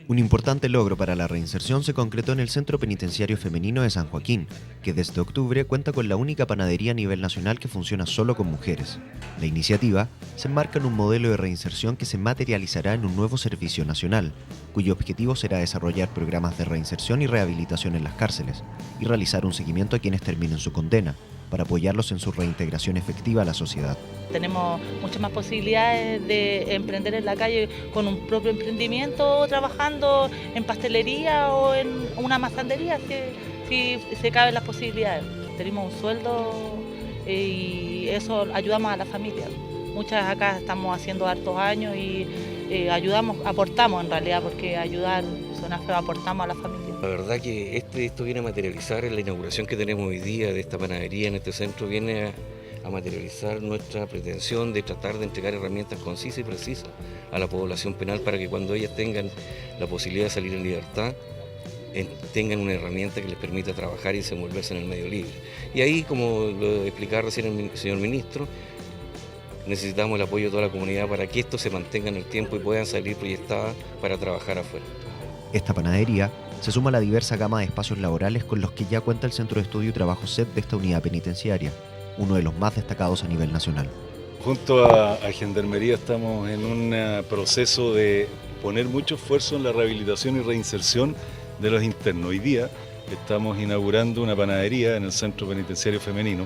Un importante logro para la reinserción se concretó en el Centro Penitenciario Femenino de San Joaquín, que desde octubre cuenta con la única panadería a nivel nacional que funciona solo con mujeres. La iniciativa se enmarca en un modelo de reinserción que se materializará en un nuevo servicio nacional, cuyo objetivo será desarrollar programas de reinserción y rehabilitación en las cárceles y realizar un seguimiento a quienes terminen su condena, para apoyarlos en su reintegración efectiva a la sociedad. Tenemos muchas más posibilidades de emprender en la calle con un propio emprendimiento, trabajando en pastelería o en una masandería, si se caben las posibilidades. Tenemos un sueldo y eso ayudamos a la familia. Muchas acá estamos haciendo hartos años y aportamos en realidad, porque ayudar suena feo, aportamos a la familia. La verdad que esto viene a materializar en la inauguración que tenemos hoy día de esta panadería en este centro, viene a materializar nuestra pretensión de tratar de entregar herramientas concisas y precisas a la población penal para que cuando ellas tengan la posibilidad de salir en libertad, tengan una herramienta que les permita trabajar y desenvolverse en el medio libre. Y ahí, como lo explicaba recién el señor ministro, necesitamos el apoyo de toda la comunidad para que esto se mantenga en el tiempo y puedan salir proyectadas para trabajar afuera. Esta panadería se suma a la diversa gama de espacios laborales con los que ya cuenta el Centro de Estudio y Trabajo CEP de esta unidad penitenciaria, uno de los más destacados a nivel nacional. Junto a Gendarmería estamos en un proceso de poner mucho esfuerzo en la rehabilitación y reinserción de los internos. Hoy día estamos inaugurando una panadería en el Centro Penitenciario Femenino,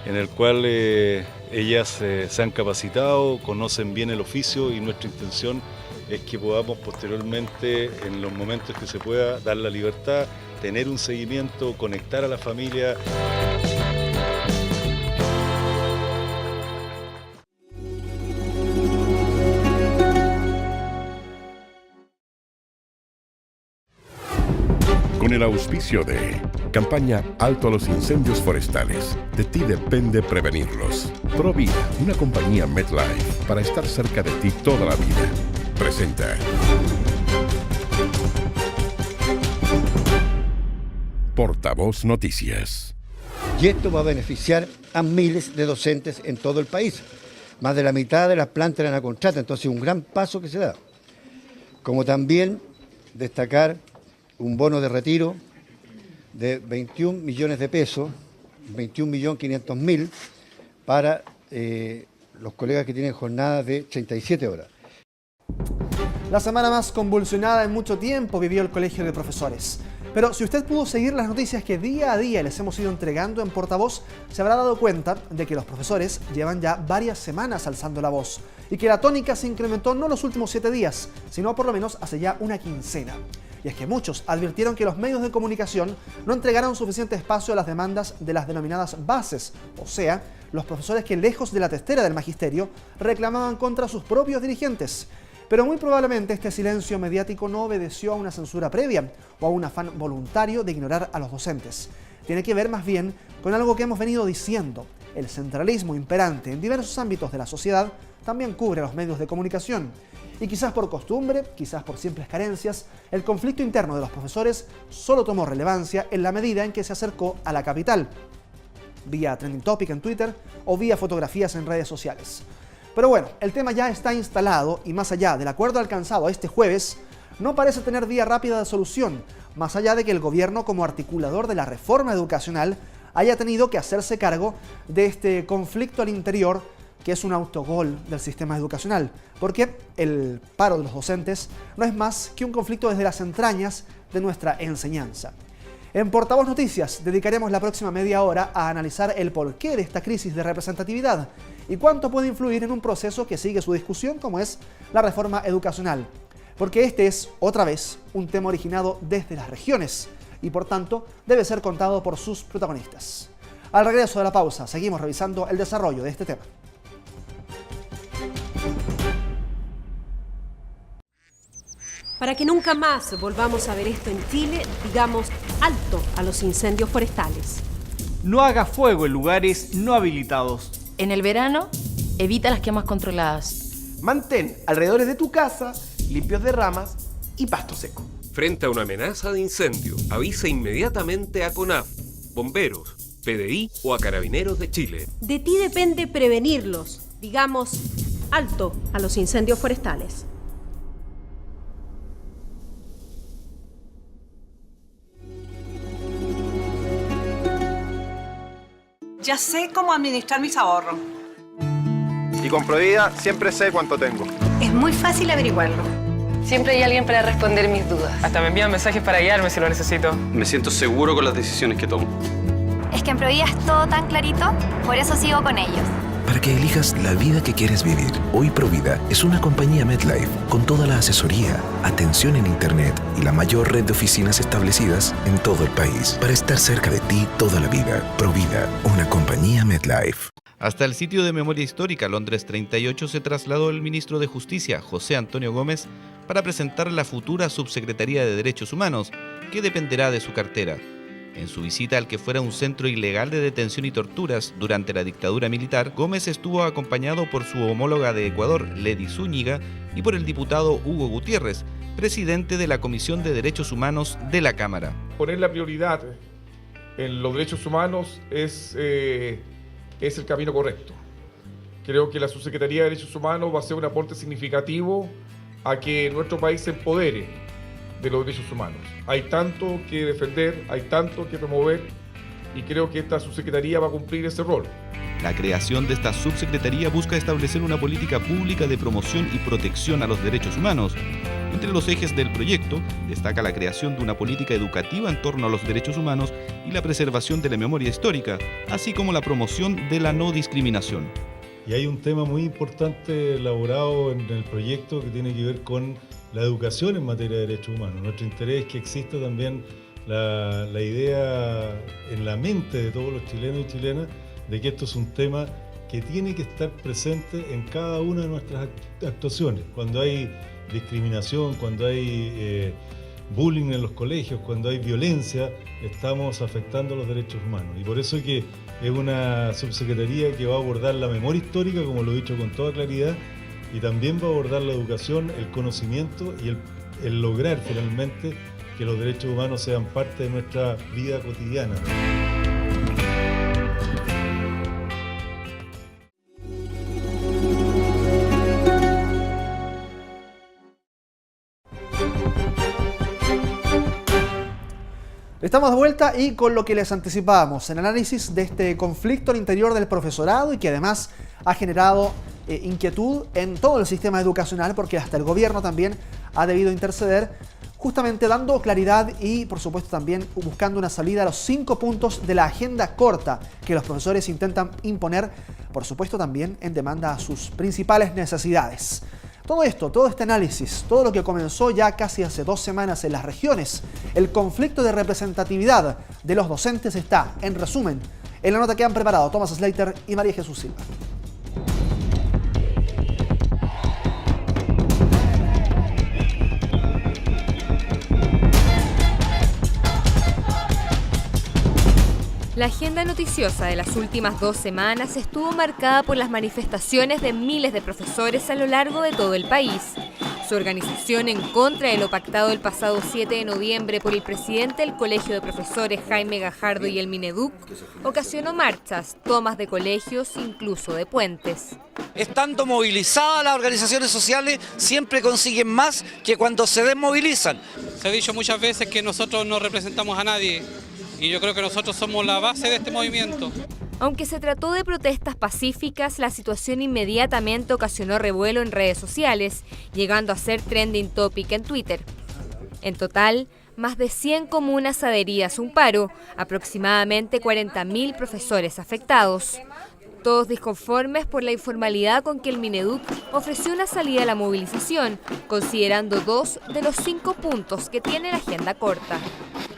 en el cual ellas se han capacitado, conocen bien el oficio y nuestra intención es que podamos posteriormente, en los momentos que se pueda, dar la libertad, tener un seguimiento, conectar a la familia. Con el auspicio de Campaña Alto a los Incendios Forestales. De ti depende prevenirlos. Provida, una compañía MetLife para estar cerca de ti toda la vida. Presenta. Portavoz Noticias. Y esto va a beneficiar a miles de docentes en todo el país. Más de la mitad de las plantas eran a contrato, entonces un gran paso que se da. Como también destacar un bono de retiro de 21 millones de pesos, 21.500.000 para los colegas que tienen jornadas de 37 horas. La semana más convulsionada en mucho tiempo vivió el Colegio de Profesores. Pero si usted pudo seguir las noticias que día a día les hemos ido entregando en Portavoz, se habrá dado cuenta de que los profesores llevan ya varias semanas alzando la voz y que la tónica se incrementó no los últimos 7 días, sino por lo menos hace ya una quincena. Y es que muchos advirtieron que los medios de comunicación no entregaron suficiente espacio a las demandas de las denominadas bases, o sea, los profesores que lejos de la testera del magisterio reclamaban contra sus propios dirigentes. Pero muy probablemente este silencio mediático no obedeció a una censura previa o a un afán voluntario de ignorar a los docentes. Tiene que ver más bien con algo que hemos venido diciendo. El centralismo imperante en diversos ámbitos de la sociedad también cubre a los medios de comunicación. Y quizás por costumbre, quizás por simples carencias, el conflicto interno de los profesores solo tomó relevancia en la medida en que se acercó a la capital, vía trending topic en Twitter o vía fotografías en redes sociales. Pero bueno, el tema ya está instalado y más allá del acuerdo alcanzado este jueves, no parece tener vía rápida de solución, más allá de que el gobierno, como articulador de la reforma educacional, haya tenido que hacerse cargo de este conflicto al interior, que es un autogol del sistema educacional, porque el paro de los docentes no es más que un conflicto desde las entrañas de nuestra enseñanza. En Portavoz Noticias dedicaremos la próxima media hora a analizar el porqué de esta crisis de representatividad y cuánto puede influir en un proceso que sigue su discusión, como es la reforma educacional. Porque este es, otra vez, un tema originado desde las regiones y por tanto debe ser contado por sus protagonistas. Al regreso de la pausa seguimos revisando el desarrollo de este tema. Para que nunca más volvamos a ver esto en Chile, digamos alto a los incendios forestales. No haga fuego en lugares no habilitados. En el verano, evita las quemas controladas. Mantén alrededores de tu casa limpios de ramas y pasto seco. Frente a una amenaza de incendio, avisa inmediatamente a CONAF, bomberos, PDI o a Carabineros de Chile. De ti depende prevenirlos. Digamos alto a los incendios forestales. Ya sé cómo administrar mis ahorros. Y con Provida siempre sé cuánto tengo. Es muy fácil averiguarlo. Siempre hay alguien para responder mis dudas. Hasta me envían mensajes para guiarme si lo necesito. Me siento seguro con las decisiones que tomo. Es que en Provida es todo tan clarito, por eso sigo con ellos. Para que elijas la vida que quieres vivir, hoy Provida es una compañía MetLife con toda la asesoría, atención en Internet y la mayor red de oficinas establecidas en todo el país para estar cerca de ti toda la vida. Provida, una compañía MetLife. Hasta el sitio de memoria histórica Londres 38 se trasladó el ministro de Justicia, José Antonio Gómez, para presentar la futura Subsecretaría de Derechos Humanos, que dependerá de su cartera. En su visita al que fuera un centro ilegal de detención y torturas durante la dictadura militar, Gómez estuvo acompañado por su homóloga de Ecuador, Ledy Zúñiga, y por el diputado Hugo Gutiérrez, presidente de la Comisión de Derechos Humanos de la Cámara. Poner la prioridad en los derechos humanos es el camino correcto. Creo que la Subsecretaría de Derechos Humanos va a ser un aporte significativo a que nuestro país se empodere de los derechos humanos. Hay tanto que defender, hay tanto que promover y creo que esta subsecretaría va a cumplir ese rol. La creación de esta subsecretaría busca establecer una política pública de promoción y protección a los derechos humanos. Entre los ejes del proyecto destaca la creación de una política educativa en torno a los derechos humanos y la preservación de la memoria histórica, así como la promoción de la no discriminación. Y hay un tema muy importante elaborado en el proyecto que tiene que ver con la educación en materia de derechos humanos. Nuestro interés es que exista también la idea en la mente de todos los chilenos y chilenas de que esto es un tema que tiene que estar presente en cada una de nuestras actuaciones. Cuando hay discriminación, cuando hay bullying en los colegios, cuando hay violencia, estamos afectando los derechos humanos. Y por eso es que es una subsecretaría que va a abordar la memoria histórica, como lo he dicho con toda claridad, y también va a abordar la educación, el conocimiento y el lograr finalmente que los derechos humanos sean parte de nuestra vida cotidiana. Estamos de vuelta y con lo que les anticipábamos, el análisis de este conflicto al interior del profesorado y que además ha generado inquietud en todo el sistema educacional porque hasta el gobierno también ha debido interceder, justamente dando claridad y por supuesto también buscando una salida a los 5 puntos de la agenda corta que los profesores intentan imponer, por supuesto también en demanda a sus principales necesidades. Todo esto, todo este análisis, todo lo que comenzó ya casi hace 2 semanas en las regiones, el conflicto de representatividad de los docentes está, en resumen, en la nota que han preparado Thomas Slater y María Jesús Silva. La agenda noticiosa de las últimas 2 semanas estuvo marcada por las manifestaciones de miles de profesores a lo largo de todo el país. Su organización en contra de lo pactado el pasado 7 de noviembre por el presidente del Colegio de Profesores Jaime Gajardo y el Mineduc ocasionó marchas, tomas de colegios, incluso de puentes. Estando movilizadas las organizaciones sociales, siempre consiguen más que cuando se desmovilizan. Se ha dicho muchas veces que nosotros no representamos a nadie. Y yo creo que nosotros somos la base de este movimiento. Aunque se trató de protestas pacíficas, la situación inmediatamente ocasionó revuelo en redes sociales, llegando a ser trending topic en Twitter. En total, más de 100 comunas adheridas a un paro, aproximadamente 40.000 profesores afectados. Todos disconformes por la informalidad con que el Mineduc ofreció una salida a la movilización, considerando 2 de los 5 puntos que tiene la agenda corta.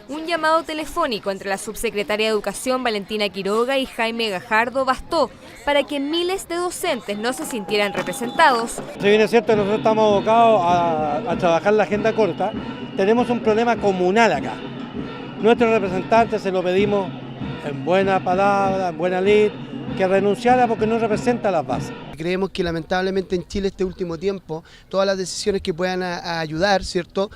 Un llamado telefónico entre la subsecretaria de Educación Valentina Quiroga y Jaime Gajardo bastó para que miles de docentes no se sintieran representados. Si bien es cierto, nosotros estamos abocados a trabajar la agenda corta, tenemos un problema comunal acá. Nuestros representantes se lo pedimos en buena palabra, en buena lid, que renunciara porque no representa a las bases. Creemos que lamentablemente en Chile este último tiempo todas las decisiones que puedan ayudar, ¿cierto?,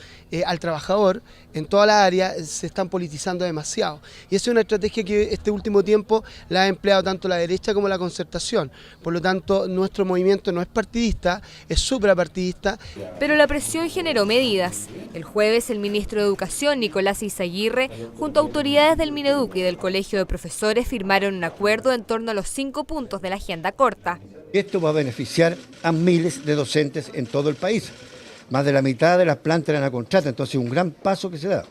al trabajador en toda la área se están politizando demasiado. Y esa es una estrategia que este último tiempo la ha empleado tanto la derecha como la concertación. Por lo tanto, nuestro movimiento no es partidista, es suprapartidista. Pero la presión generó medidas. El jueves el ministro de Educación, Nicolás Izaguirre, junto a autoridades del Mineduc y del Colegio de Profesores firmaron un acuerdo en torno a los 5 puntos de la agenda corta. Esto va a beneficiar a miles de docentes en todo el país. Más de la mitad de las plantas eran a contrato, entonces un gran paso que se da.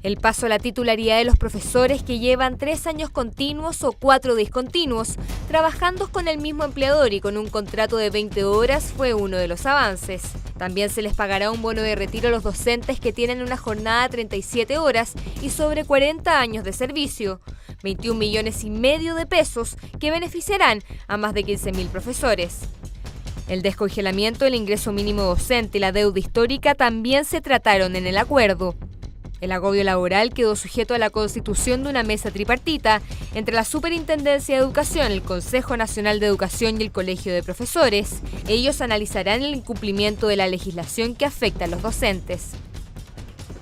El paso a la titularidad de los profesores que llevan 3 años continuos o 4 discontinuos, trabajando con el mismo empleador y con un contrato de 20 horas fue uno de los avances. También se les pagará un bono de retiro a los docentes que tienen una jornada de 37 horas y sobre 40 años de servicio. 21,5 millones de pesos que beneficiarán a más de 15.000 profesores. El descongelamiento del ingreso mínimo docente y la deuda histórica también se trataron en el acuerdo. El agobio laboral quedó sujeto a la constitución de una mesa tripartita entre la Superintendencia de Educación, el Consejo Nacional de Educación y el Colegio de Profesores. Ellos analizarán el incumplimiento de la legislación que afecta a los docentes.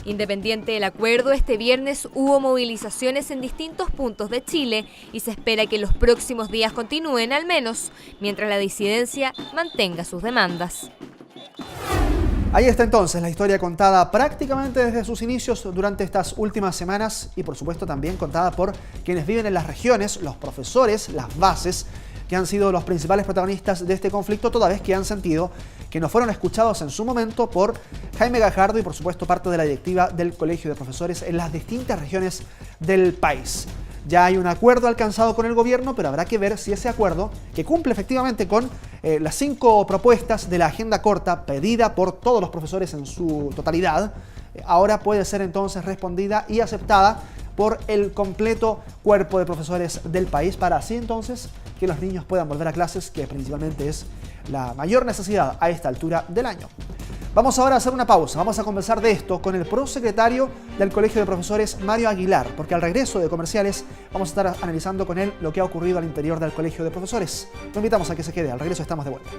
Independiente del acuerdo, este viernes hubo movilizaciones en distintos puntos de Chile y se espera que los próximos días continúen, al menos mientras la disidencia mantenga sus demandas. Ahí está entonces la historia contada prácticamente desde sus inicios durante estas últimas semanas y por supuesto también contada por quienes viven en las regiones, los profesores, las bases, que han sido los principales protagonistas de este conflicto, toda vez que han sentido que no fueron escuchados en su momento por Jaime Gajardo y por supuesto parte de la directiva del Colegio de Profesores en las distintas regiones del país. Ya hay un acuerdo alcanzado con el gobierno, pero habrá que ver si ese acuerdo, que cumple efectivamente con las 5 propuestas de la agenda corta pedida por todos los profesores en su totalidad, ahora puede ser entonces respondida y aceptada por el completo cuerpo de profesores del país, para así entonces que los niños puedan volver a clases, que principalmente es la mayor necesidad a esta altura del año. Vamos ahora a hacer una pausa, vamos a conversar de esto con el prosecretario del Colegio de Profesores, Mario Aguilar, porque al regreso de comerciales vamos a estar analizando con él lo que ha ocurrido al interior del Colegio de Profesores. Lo invitamos a que se quede, al regreso estamos de vuelta.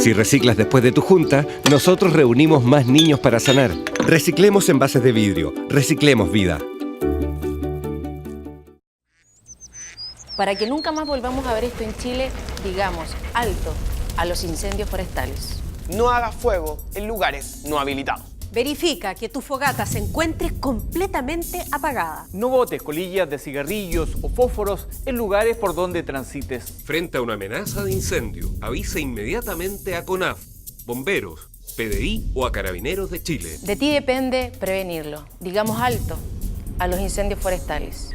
Si reciclas después de tu junta, nosotros reunimos más niños para sanar. Reciclemos envases de vidrio. Reciclemos vida. Para que nunca más volvamos a ver esto en Chile, digamos alto a los incendios forestales. No hagas fuego en lugares no habilitados. Verifica que tu fogata se encuentre completamente apagada. No botes colillas de cigarrillos o fósforos en lugares por donde transites. Frente a una amenaza de incendio, avisa inmediatamente a CONAF, bomberos, PDI o a Carabineros de Chile. De ti depende prevenirlo. Digamos alto a los incendios forestales.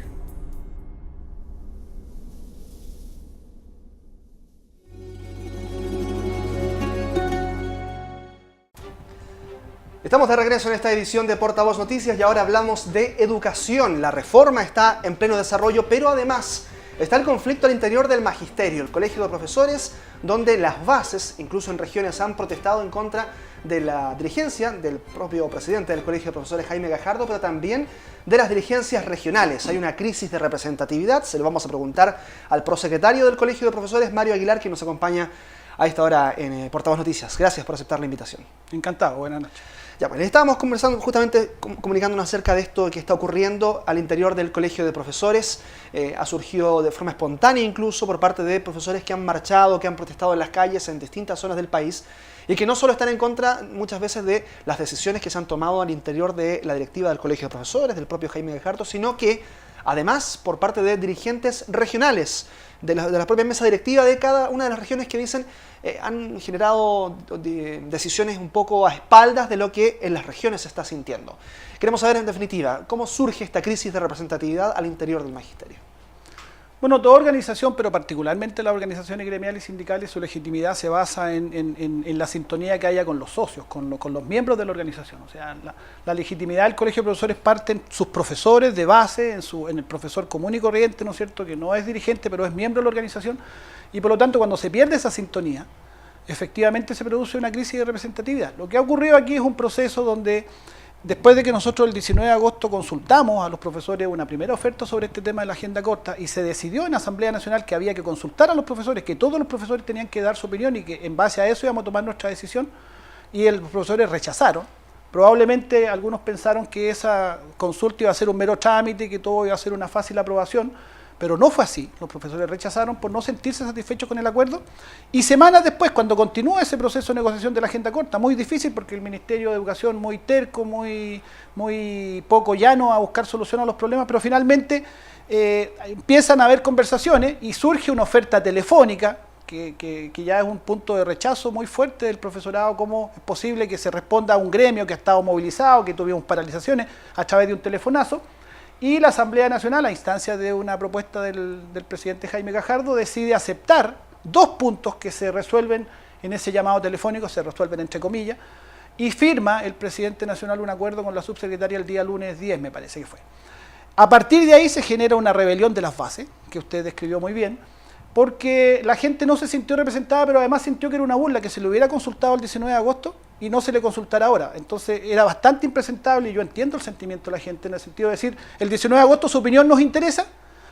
Estamos de regreso en esta edición de Portavoz Noticias y ahora hablamos de educación. La reforma está en pleno desarrollo, pero además está el conflicto al interior del magisterio, el Colegio de Profesores, donde las bases, incluso en regiones, han protestado en contra de la dirigencia del propio presidente del Colegio de Profesores, Jaime Gajardo, pero también de las dirigencias regionales. Hay una crisis de representatividad, se lo vamos a preguntar al prosecretario del Colegio de Profesores, Mario Aguilar, que nos acompaña a esta hora en Portavoz Noticias. Gracias por aceptar la invitación. Encantado, buenas noches. Ya, pues estábamos conversando justamente, comunicándonos acerca de esto que está ocurriendo al interior del Colegio de Profesores. Ha surgido de forma espontánea incluso por parte de profesores que han marchado, que han protestado en las calles en distintas zonas del país y que no solo están en contra muchas veces de las decisiones que se han tomado al interior de la directiva del Colegio de Profesores, del propio Jaime Gajardo, sino que además por parte de dirigentes regionales, de la propia mesa directiva de cada una de las regiones que dicen han generado decisiones un poco a espaldas de lo que en las regiones se está sintiendo. Queremos saber en definitiva cómo surge esta crisis de representatividad al interior del magisterio. Bueno, toda organización, pero particularmente las organizaciones gremiales y sindicales, su legitimidad se basa en la sintonía que haya con los socios, con los miembros de la organización. O sea, la legitimidad del Colegio de Profesores parte en sus profesores de base, en el profesor común y corriente, ¿no es cierto?, que no es dirigente, pero es miembro de la organización, y por lo tanto, cuando se pierde esa sintonía, efectivamente se produce una crisis de representatividad. Lo que ha ocurrido aquí es un proceso donde, después de que nosotros el 19 de agosto consultamos a los profesores una primera oferta sobre este tema de la agenda corta y se decidió en la Asamblea Nacional que había que consultar a los profesores, que todos los profesores tenían que dar su opinión y que en base a eso íbamos a tomar nuestra decisión, y los profesores rechazaron. Probablemente algunos pensaron que esa consulta iba a ser un mero trámite, que todo iba a ser una fácil aprobación, pero no fue así. Los profesores rechazaron por no sentirse satisfechos con el acuerdo, y semanas después, cuando continúa ese proceso de negociación de la agenda corta, muy difícil porque el Ministerio de Educación muy terco, muy poco llano a buscar solución a los problemas, pero finalmente empiezan a haber conversaciones y surge una oferta telefónica que ya es un punto de rechazo muy fuerte del profesorado. ¿Cómo es posible que se responda a un gremio que ha estado movilizado, que tuvimos paralizaciones a través de un telefonazo? Y la Asamblea Nacional, a instancia de una propuesta del presidente Jaime Gajardo, decide aceptar 2 puntos que se resuelven en ese llamado telefónico, se resuelven entre comillas, y firma el presidente nacional un acuerdo con la subsecretaria el día lunes 10, me parece que fue. A partir de ahí se genera una rebelión de las bases, que usted describió muy bien, porque la gente no se sintió representada, pero además sintió que era una burla, que se le hubiera consultado el 19 de agosto y no se le consultara ahora. Entonces era bastante impresentable, y yo entiendo el sentimiento de la gente en el sentido de decir, el 19 de agosto su opinión nos interesa,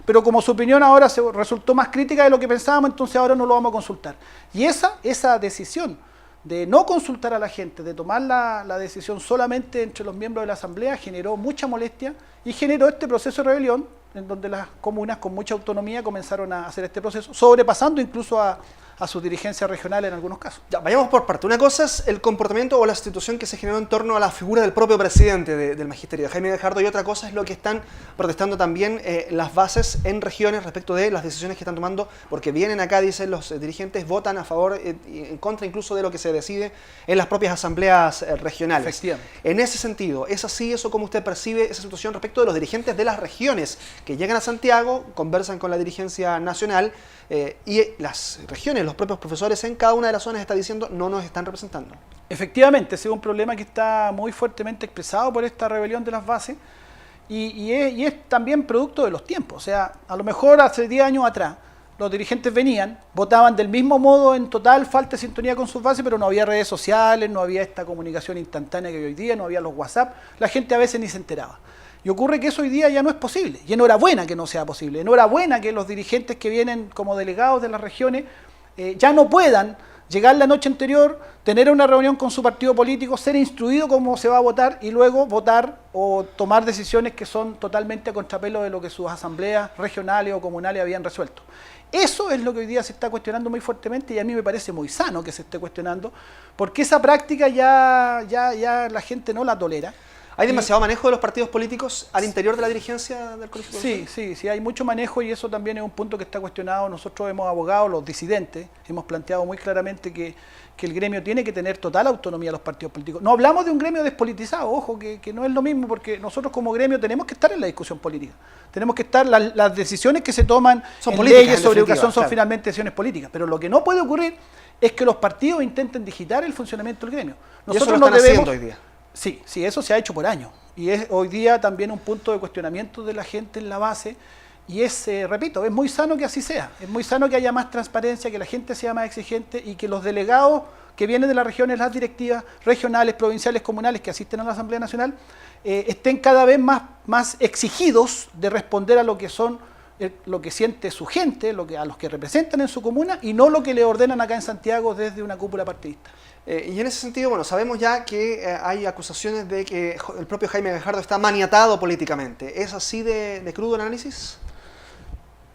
pero como su opinión ahora se resultó más crítica de lo que pensábamos, entonces ahora no lo vamos a consultar. Y esa decisión de no consultar a la gente, de tomar la decisión solamente entre los miembros de la Asamblea, generó mucha molestia y generó este proceso de rebelión, en donde las comunas con mucha autonomía comenzaron a hacer este proceso, sobrepasando incluso a sus dirigencias regionales en algunos casos. Ya, vayamos por parte. Una cosa es el comportamiento o la institución que se generó en torno a la figura del propio presidente del magisterio, Jaime Gajardo, y otra cosa es lo que están protestando también las bases en regiones respecto de las decisiones que están tomando, porque vienen acá, dicen los dirigentes, votan a favor y en contra incluso de lo que se decide en las propias asambleas regionales. Efectivamente. En ese sentido, ¿es así eso como usted percibe esa situación respecto de los dirigentes de las regiones que llegan a Santiago, conversan con la dirigencia nacional y las regiones, los propios profesores en cada una de las zonas están diciendo no nos están representando? Efectivamente, ese es un problema que está muy fuertemente expresado por esta rebelión de las bases y es también producto de los tiempos. O sea, a lo mejor hace 10 años atrás los dirigentes venían, votaban del mismo modo en total falta de sintonía con sus bases, pero no había redes sociales, no había esta comunicación instantánea que hay hoy día, no había los WhatsApp, la gente a veces ni se enteraba. Y ocurre que eso hoy día ya no es posible, y enhorabuena que no sea posible, enhorabuena que los dirigentes que vienen como delegados de las regiones ya no puedan llegar la noche anterior, tener una reunión con su partido político, ser instruido cómo se va a votar y luego votar o tomar decisiones que son totalmente a contrapelo de lo que sus asambleas regionales o comunales habían resuelto. Eso es lo que hoy día se está cuestionando muy fuertemente y a mí me parece muy sano que se esté cuestionando, porque esa práctica ya la gente no la tolera. ¿Hay demasiado manejo de los partidos políticos al interior de la dirigencia del Colegio de Profesores? Sí, hay mucho manejo y eso también es un punto que está cuestionado. Nosotros hemos abogado, los disidentes, hemos planteado muy claramente que el gremio tiene que tener total autonomía a los partidos políticos. No hablamos de un gremio despolitizado, ojo, que no es lo mismo, porque nosotros como gremio tenemos que estar en la discusión política. Tenemos que estar, las decisiones que se toman en leyes sobre educación son finalmente decisiones políticas, pero lo que no puede ocurrir es que los partidos intenten digitar el funcionamiento del gremio. Nosotros y eso lo están haciendo hoy día. Sí, eso se ha hecho por años y es hoy día también un punto de cuestionamiento de la gente en la base y es, repito, es muy sano que así sea, es muy sano que haya más transparencia, que la gente sea más exigente y que los delegados que vienen de las regiones, las directivas regionales, provinciales, comunales que asisten a la Asamblea Nacional estén cada vez más exigidos de responder a lo que son lo que siente su gente, a los que representan en su comuna y no lo que le ordenan acá en Santiago desde una cúpula partidista. Y en ese sentido, bueno, sabemos ya que hay acusaciones de que el propio Jaime Gajardo está maniatado políticamente. ¿Es así de crudo el análisis?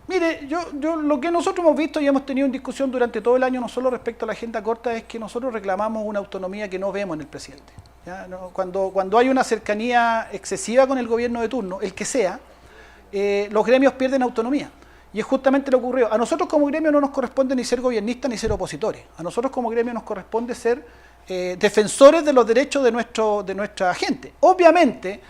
Mire, yo lo que nosotros hemos visto y hemos tenido en discusión durante todo el año, no solo respecto a la agenda corta, es que nosotros reclamamos una autonomía que no vemos en el presidente. ¿Ya? No, cuando hay una cercanía excesiva con el gobierno de turno, el que sea, los gremios pierden autonomía. Y es justamente lo que ocurrió. A nosotros como gremio no nos corresponde ni ser gobiernistas ni ser opositores. A nosotros como gremio nos corresponde ser defensores de los derechos de nuestra gente. Obviamente,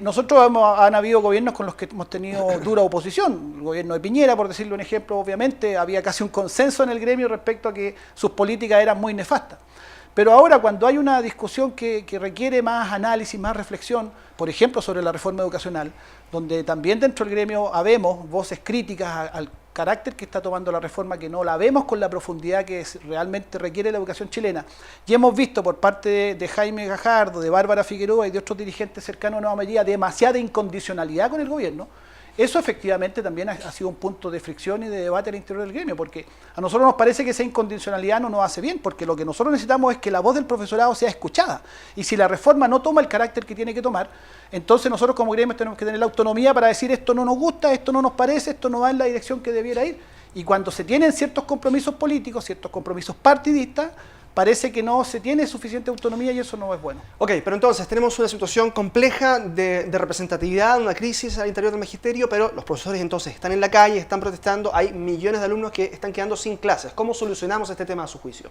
Nosotros han habido gobiernos con los que hemos tenido dura oposición. El gobierno de Piñera, por decirle un ejemplo, obviamente, había casi un consenso en el gremio respecto a que sus políticas eran muy nefastas. Pero ahora, cuando hay una discusión que requiere más análisis, más reflexión, por ejemplo, sobre la reforma educacional, donde también dentro del gremio habemos voces críticas al carácter que está tomando la reforma, que no la vemos con la profundidad que realmente requiere la educación chilena. Y hemos visto por parte de Jaime Gajardo, de Bárbara Figueroa y de otros dirigentes cercanos a Nueva María demasiada incondicionalidad con el gobierno. Eso efectivamente también ha sido un punto de fricción y de debate al interior del gremio, porque a nosotros nos parece que esa incondicionalidad no nos hace bien, porque lo que nosotros necesitamos es que la voz del profesorado sea escuchada. Y si la reforma no toma el carácter que tiene que tomar, entonces nosotros como gremio tenemos que tener la autonomía para decir esto no nos gusta, esto no nos parece, esto no va en la dirección que debiera ir. Y cuando se tienen ciertos compromisos políticos, ciertos compromisos partidistas, parece que no se tiene suficiente autonomía y eso no es bueno. Ok, pero entonces tenemos una situación compleja de representatividad, una crisis al interior del magisterio, pero los profesores entonces están en la calle, están protestando, hay millones de alumnos que están quedando sin clases. ¿Cómo solucionamos este tema a su juicio?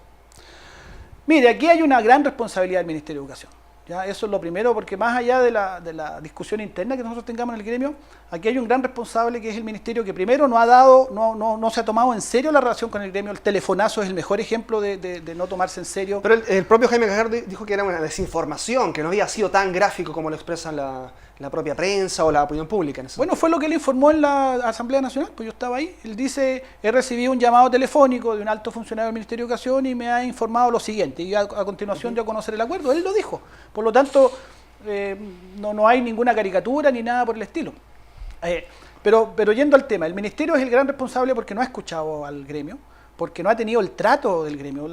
Mire, aquí hay una gran responsabilidad del Ministerio de Educación. ¿Ya? Eso es lo primero, porque más allá de la discusión interna que nosotros tengamos en el gremio, aquí hay un gran responsable que es el Ministerio, que primero no se ha tomado en serio la relación con el gremio. El telefonazo es el mejor ejemplo de no tomarse en serio. Pero el propio Jaime Gajardo dijo que era una desinformación, que no había sido tan gráfico como lo expresan la propia prensa o la opinión pública. Bueno, fue lo que él informó en la Asamblea Nacional, pues yo estaba ahí. Él dice, he recibido un llamado telefónico de un alto funcionario del Ministerio de Educación y me ha informado lo siguiente, y a continuación yo a conocer el acuerdo. Él lo dijo. Por lo tanto, no hay ninguna caricatura ni nada por el estilo. Pero yendo al tema, el Ministerio es el gran responsable porque no ha escuchado al gremio, porque no ha tenido el trato del gremio.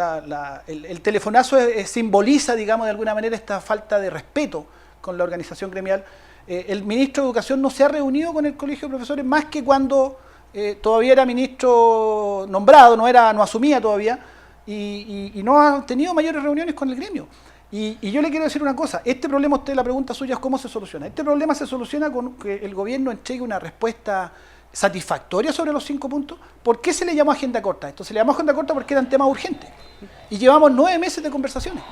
El telefonazo simboliza, digamos, de alguna manera esta falta de respeto con la organización gremial. El ministro de Educación no se ha reunido con el Colegio de Profesores más que cuando todavía era ministro nombrado, no asumía todavía, y no ha tenido mayores reuniones con el gremio. Y yo le quiero decir una cosa, este problema, la pregunta suya es cómo se soluciona. Este problema se soluciona con que el gobierno entregue una respuesta satisfactoria sobre los 5 puntos. ¿Por qué se le llamó agenda corta? Esto se le llamó agenda corta porque eran temas urgentes. Y llevamos 9 meses de conversaciones.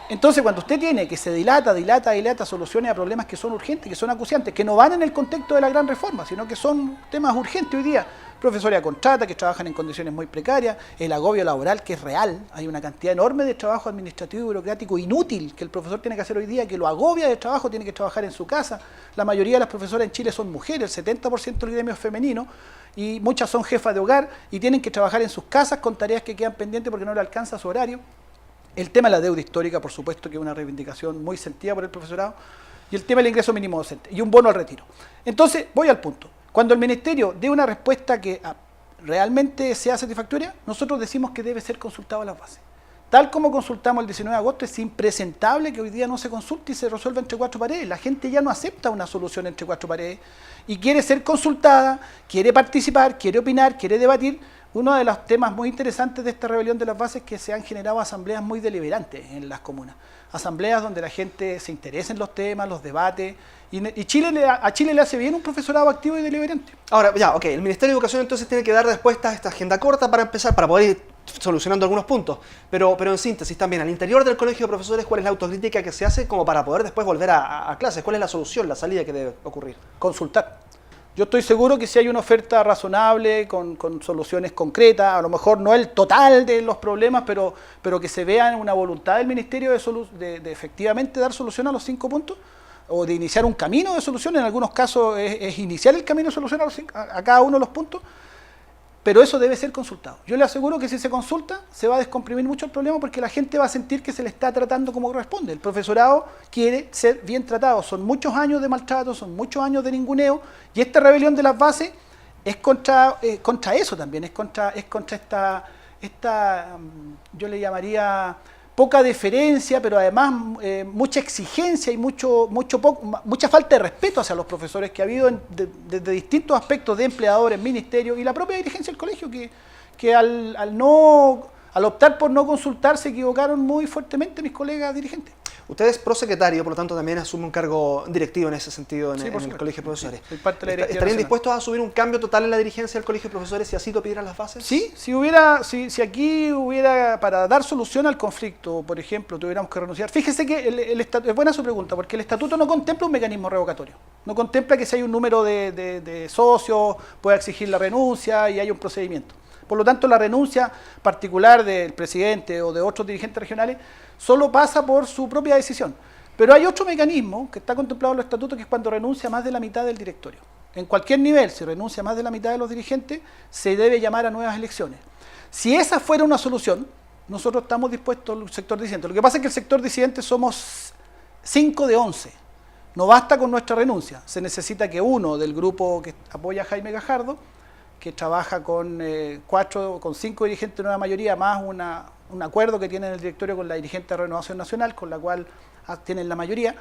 Entonces, cuando usted tiene que se dilata soluciones a problemas que son urgentes, que son acuciantes, que no van en el contexto de la gran reforma, sino que son temas urgentes hoy día, profesores a contrata que trabajan en condiciones muy precarias, el agobio laboral que es real, hay una cantidad enorme de trabajo administrativo y burocrático inútil que el profesor tiene que hacer hoy día, que lo agobia de trabajo, tiene que trabajar en su casa. La mayoría de las profesoras en Chile son mujeres, el 70% del gremio es femenino, y muchas son jefas de hogar y tienen que trabajar en sus casas con tareas que quedan pendientes porque no le alcanza su horario. El tema de la deuda histórica, por supuesto, que es una reivindicación muy sentida por el profesorado, y el tema del ingreso mínimo docente, y un bono al retiro. Entonces, voy al punto. Cuando el Ministerio dé una respuesta que realmente sea satisfactoria, nosotros decimos que debe ser consultado a las bases. Tal como consultamos el 19 de agosto, es impresentable que hoy día no se consulte y se resuelva entre 4 paredes. La gente ya no acepta una solución entre 4 paredes y quiere ser consultada, quiere participar, quiere opinar, quiere debatir. Uno de los temas muy interesantes de esta rebelión de las bases es que se han generado asambleas muy deliberantes en las comunas. Asambleas donde la gente se interesa en los temas, los debate. Y a Chile le hace bien un profesorado activo y deliberante. Ahora, ya, ok, el Ministerio de Educación entonces tiene que dar respuesta a esta agenda corta para empezar, para poder ir solucionando algunos puntos. Pero en síntesis también, al interior del Colegio de Profesores, ¿cuál es la autocrítica que se hace como para poder después volver a clases? ¿Cuál es la solución, la salida que debe ocurrir? Consultar. Yo estoy seguro que si hay una oferta razonable, con soluciones concretas, a lo mejor no el total de los problemas, pero que se vea una voluntad del Ministerio de efectivamente dar solución a los 5 puntos, o de iniciar un camino de solución. En algunos casos es iniciar el camino de solución a cada uno de los puntos, pero eso debe ser consultado. Yo le aseguro que si se consulta, se va a descomprimir mucho el problema porque la gente va a sentir que se le está tratando como corresponde. El profesorado quiere ser bien tratado. Son muchos años de maltrato, son muchos años de ninguneo, y esta rebelión de las bases es contra eso también, es contra esta yo le llamaría poca deferencia, pero además mucha exigencia y mucha falta de respeto hacia los profesores que ha habido desde distintos aspectos de empleadores, ministerios y la propia dirigencia del colegio, que al optar por no consultar se equivocaron muy fuertemente mis colegas dirigentes. Usted es prosecretario, por lo tanto también asume un cargo directivo en ese sentido en el Colegio de Profesores. Soy parte de la directiva ¿Estarían nacional. dispuestos a asumir un cambio total en la dirigencia del Colegio de Profesores si así lo pidieran las bases? Sí, si aquí hubiera, para dar solución al conflicto, por ejemplo, tuviéramos que renunciar. Fíjese que es buena su pregunta, porque el estatuto no contempla un mecanismo revocatorio. No contempla que si hay un número de socios, pueda exigir la renuncia y hay un procedimiento. Por lo tanto, la renuncia particular del presidente o de otros dirigentes regionales solo pasa por su propia decisión. Pero hay otro mecanismo que está contemplado en los estatutos, que es cuando renuncia más de la mitad del directorio. En cualquier nivel, si renuncia más de la mitad de los dirigentes, se debe llamar a nuevas elecciones. Si esa fuera una solución, nosotros estamos dispuestos al sector disidente. Lo que pasa es que el sector disidente somos 5 de 11. No basta con nuestra renuncia. Se necesita que uno del grupo que apoya a Jaime Gajardo, que trabaja con 5 dirigentes de nueva mayoría, más un acuerdo que tiene el directorio con la dirigente de Renovación Nacional, con la cual tienen la mayoría.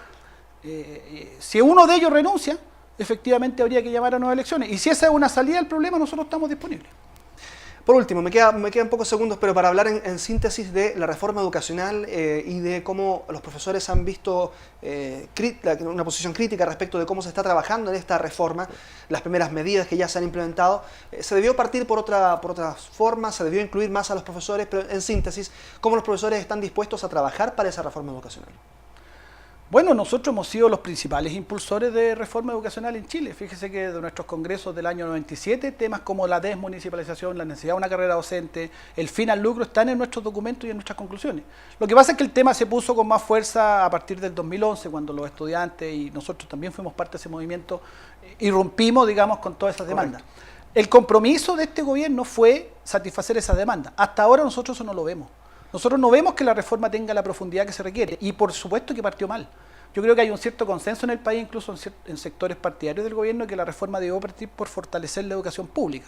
Si uno de ellos renuncia, efectivamente habría que llamar a nuevas elecciones. Y si esa es una salida del problema, nosotros estamos disponibles. Por último, me quedan pocos segundos, pero para hablar en síntesis de la reforma educacional y de cómo los profesores han visto una posición crítica respecto de cómo se está trabajando en esta reforma, las primeras medidas que ya se han implementado. Se debió partir por otra forma, se debió incluir más a los profesores, pero en síntesis, ¿cómo los profesores están dispuestos a trabajar para esa reforma educacional? Bueno, nosotros hemos sido los principales impulsores de reforma educacional en Chile. Fíjese que de nuestros congresos del año 97, temas como la desmunicipalización, la necesidad de una carrera docente, el fin al lucro, están en nuestros documentos y en nuestras conclusiones. Lo que pasa es que el tema se puso con más fuerza a partir del 2011, cuando los estudiantes, y nosotros también fuimos parte de ese movimiento, irrumpimos, digamos, con todas esas demandas. El compromiso de este gobierno fue satisfacer esas demandas. Hasta ahora nosotros eso no lo vemos. Nosotros no vemos que la reforma tenga la profundidad que se requiere y por supuesto que partió mal. Yo creo que hay un cierto consenso en el país, incluso en sectores partidarios del gobierno, que la reforma debió partir por fortalecer la educación pública.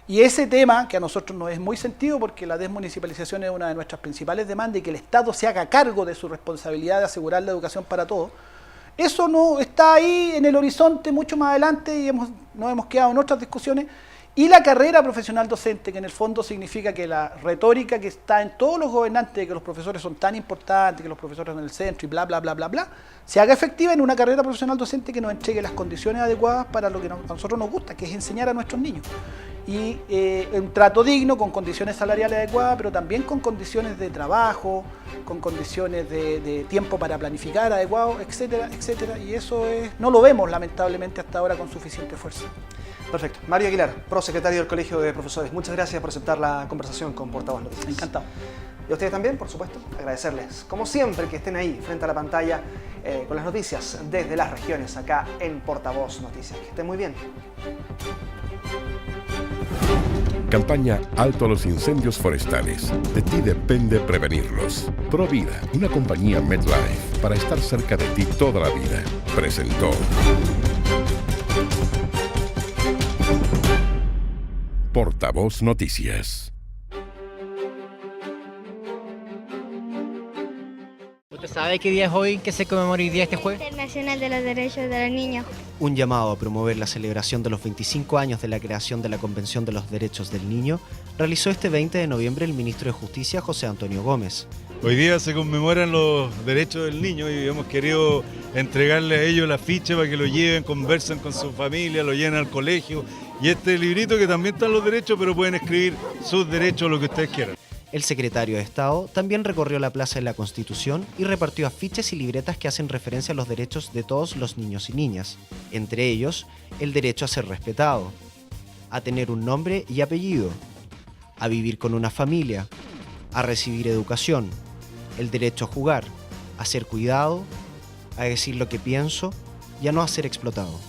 Y ese tema, que a nosotros nos es muy sentido porque la desmunicipalización es una de nuestras principales demandas y que el Estado se haga cargo de su responsabilidad de asegurar la educación para todos, eso no está ahí en el horizonte mucho más adelante y nos hemos quedado en otras discusiones. Y la carrera profesional docente, que en el fondo significa que la retórica que está en todos los gobernantes de que los profesores son tan importantes, que los profesores son el centro y bla, bla, bla, bla, bla, se haga efectiva en una carrera profesional docente que nos entregue las condiciones adecuadas para lo que a nosotros nos gusta, que es enseñar a nuestros niños. Y un trato digno, con condiciones salariales adecuadas, pero también con condiciones de trabajo, con condiciones de tiempo para planificar adecuado, etcétera, etcétera. Y eso no lo vemos lamentablemente hasta ahora con suficiente fuerza. Perfecto. Mario Aguilar, prosecretario del Colegio de Profesores. Muchas gracias por aceptar la conversación con Portavoz Noticias. Encantado. Y a ustedes también, por supuesto, agradecerles, como siempre, que estén ahí frente a la pantalla con las noticias desde las regiones, acá en Portavoz Noticias. Que estén muy bien. Campaña Alto a los incendios forestales. De ti depende prevenirlos. Provida, una compañía MetLife, para estar cerca de ti toda la vida. Presentó. Portavoz Noticias. ¿Usted sabe qué día es hoy, que se conmemora hoy día este jueves? Internacional de los Derechos de los Niños. Un llamado a promover la celebración de los 25 años de la creación de la Convención de los Derechos del Niño realizó este 20 de noviembre el ministro de Justicia, José Antonio Gómez. Hoy día se conmemoran los derechos del niño y hemos querido entregarle a ellos la ficha para que lo lleven, conversen con su familia, lo lleven al colegio. Y este librito que también están los derechos, pero pueden escribir sus derechos, lo que ustedes quieran. El secretario de Estado también recorrió la Plaza de la Constitución y repartió afiches y libretas que hacen referencia a los derechos de todos los niños y niñas. Entre ellos, el derecho a ser respetado, a tener un nombre y apellido, a vivir con una familia, a recibir educación, el derecho a jugar, a ser cuidado, a decir lo que pienso y a no ser explotado.